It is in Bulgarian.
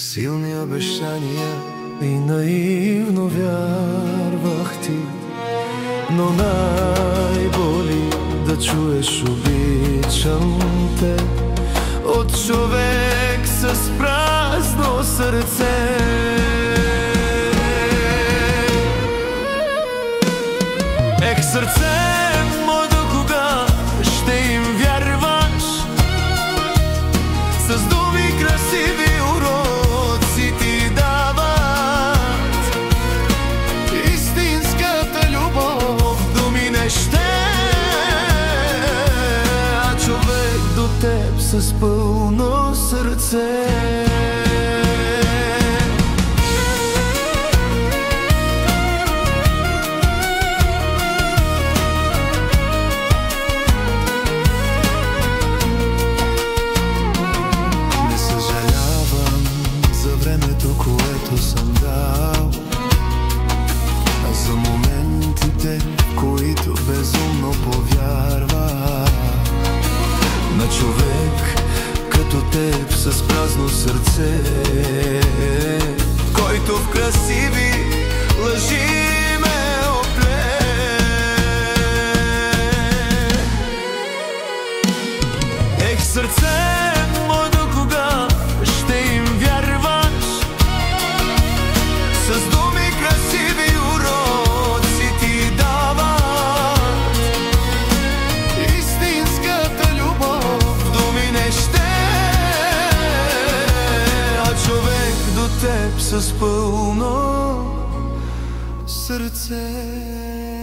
Силни обещания и наивно вярвах ти, но най-боли да чуеш обичам те от човек с празно сърце. Ех, сърце мое, до кога ще им вярваш? С думи красиви уроци ти дават. Истинската любов думи не ще, а човек до теб с пълно сърце. Което съм дал, а за моментите, в които безумно повярва на човек като теб с празно сърце, който в красиви лъжи ме опле. Ех, сърце мое, до кога ще им вярваш? С думи красиви уроци ти дават. Истинската любов думи не ще, а човек до теб с пълно сърце.